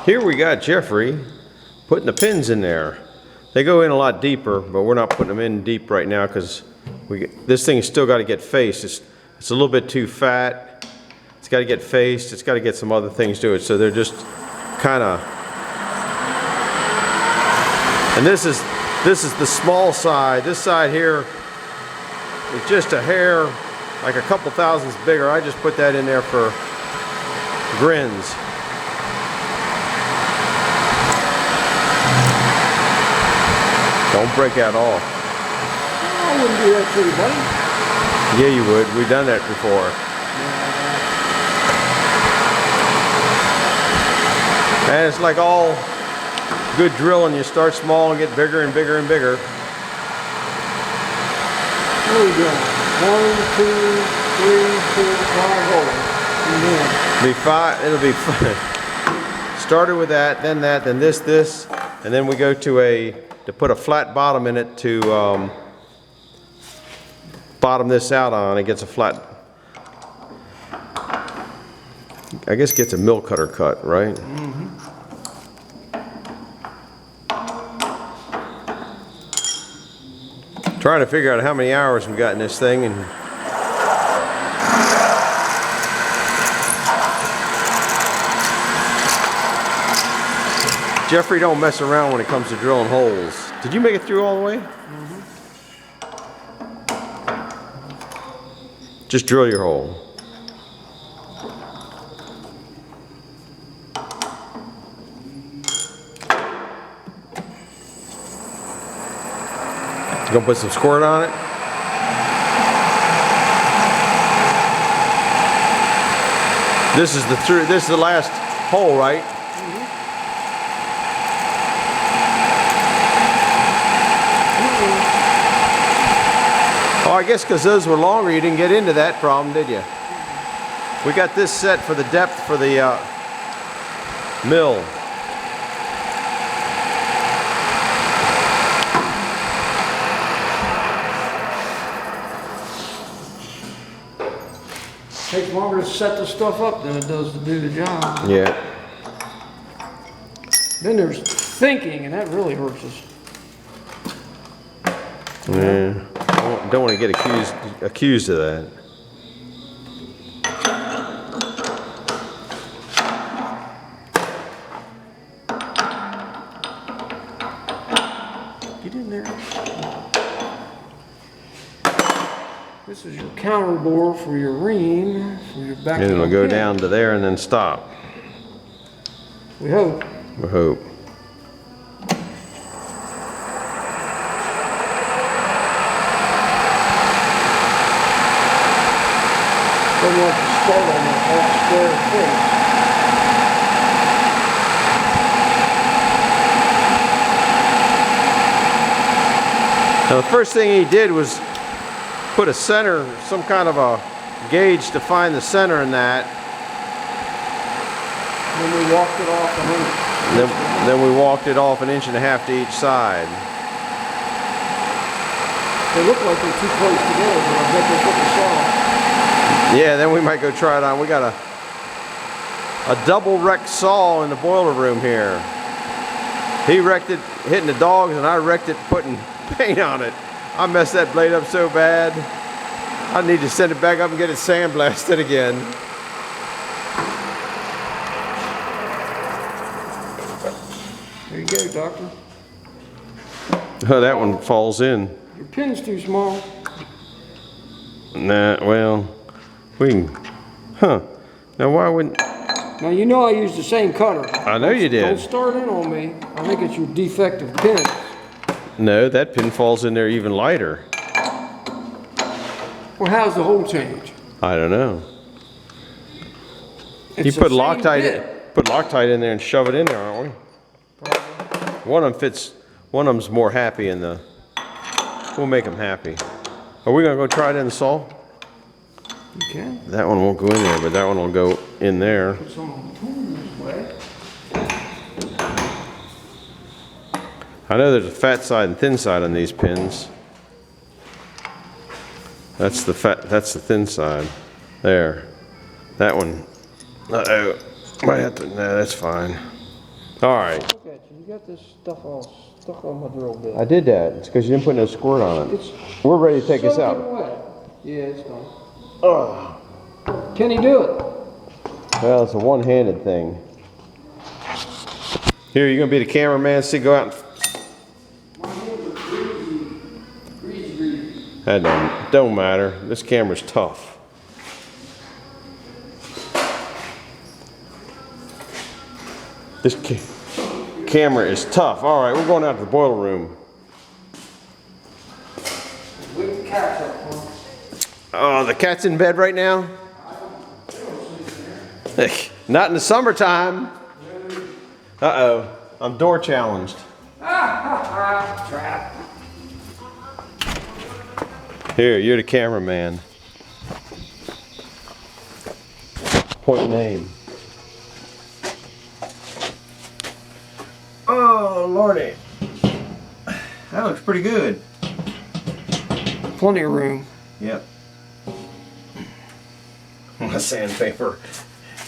Here we got Jeffrey putting the pins in there. They go in a lot deeper, but we're not putting them in deep right now because this thing's still got to get faced. It's a little bit too fat. It's got to get faced. It's got to get some other things to it. So they're just kind of. And this is the small side. This side here is just a hair, like a couple thousandths bigger. I just put that in there for grins. Don't break out all. I wouldn't do that to you, buddy. Yeah, you would. We've done that before. Yeah. And it's like all good drilling. You start small and get bigger and bigger and bigger. What are we doing? 1, 2, 3, 4, 5 holes. Be five. It'll be started with that, then this, and then we go to put a flat bottom in it to bottom this out on. It gets a flat, I guess gets a mill cutter cut, right? Mm-hmm. Trying to figure out how many hours we got in this thing, and Jeffrey don't mess around when it comes to drilling holes. Did you make it through all the way? Mm-hmm. Just drill your hole. You gonna put some squirt on it? This is the last hole, right? Oh, I guess because those were longer, you didn't get into that problem, did you? We got this set for the depth for the mill. Takes longer to set the stuff up than it does to do the job. Yeah. Then there's thinking, and that really hurts us. Yeah. Don't want to get accused of that. Get in there. This is your counter bore for your ream, for your back. And it'll go down to there and then stop. We hope. We hope. Don't want to start on that half square face. Now the first thing he did was put a center, some kind of a gauge to find the center in that. Then we walked it off Then we walked it off 1.5 inches to each side. They look like they're too close together, but I bet they put the saw. Yeah, then we might go try it on. We got a double wrecked saw in the boiler room here. He wrecked it hitting the dogs, and I wrecked it putting paint on it. I messed that blade up so bad. I need to send it back up and get it sandblasted again. There you go, Doctor. Oh, that one falls in. Your pin's too small. Nah, well, we can, Now why wouldn't... Now you know I used the same cutter. I know you did. Don't start in on me. I think it's your defective pin. No, that pin falls in there even lighter. Well, how's the hole change? I don't know. It's You put the same Loctite, bit. put Loctite in there and shove it in there, aren't we? Probably. One of them fits, one of them's more happy in the, we'll make them happy. Are we gonna go try it in the saw? You can. That one won't go in there, but that one will go in there. Put some on the tool this way. I know there's a fat side and thin side on these pins. That's the thin side. There. That one. Uh-oh. Might have to, no, that's fine. All right. Look at you. You got this stuff all stuck on my drill bit. I did that. It's because you didn't put no squirt on it. It's We're ready to take this out. soaking wet. Yeah, it's done. Can he do it? Well, it's a one-handed thing. Here, you're gonna be the cameraman. See, go out. That don't matter. This camera's tough. This camera is tough. All right, we're going out to the boiler room. With the cats up, huh? Oh, the cat's in bed right now? Not in the summertime. Uh-oh, I'm door challenged. Trap. Here, you're the cameraman. Point name. Oh, Lordy. That looks pretty good. Plenty of room. Yep. My sandpaper.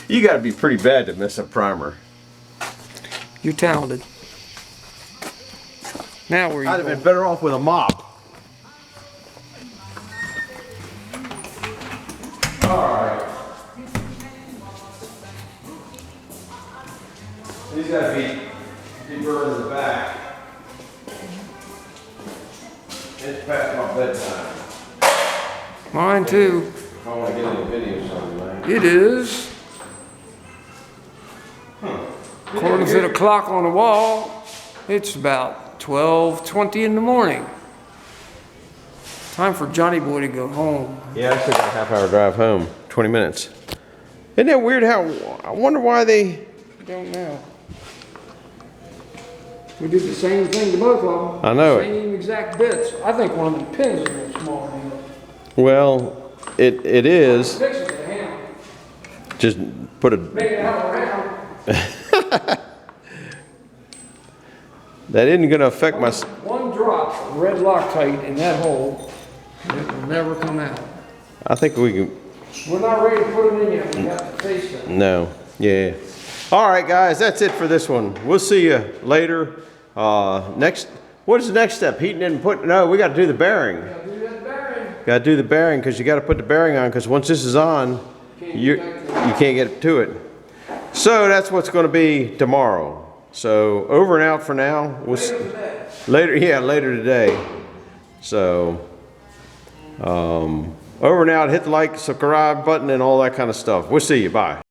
You gotta be pretty bad to miss a primer. You're talented. Now where are you I'd have been better off with a mop. Alright. These gotta be deeper in the back. It's past my bedtime. Mine too. If I want to get any video something, man. It is. According to the clock on the wall, it's about 12:20 in the morning. Time for Johnny Boy to go home. Yeah, I still got a half-hour drive home. 20 minutes. Isn't that weird how, I wonder why they... Don't know. We did the same thing to both of them. I know it. Same exact bits. I think one of the pins is a little small. Deal. Well, it is. Fix it with a hammer. Just put a... Make it out around. That isn't going to affect my... One drop of red Loctite in that hole, and it will never come out. I think we can... We're not ready to put them in yet. We have to face it. No. Yeah. All right, guys. That's it for this one. We'll see you later. Next... What is the next step? Heating it and putting... No, we got to do the bearing. Gotta do that bearing. Got to do the bearing because you got to put the bearing on because once this is on, you can't get to it. So that's what's going to be tomorrow. So over and out for now. We'll later today. So over and out. Hit the like, subscribe button, and all that kind of stuff. We'll see you. Bye.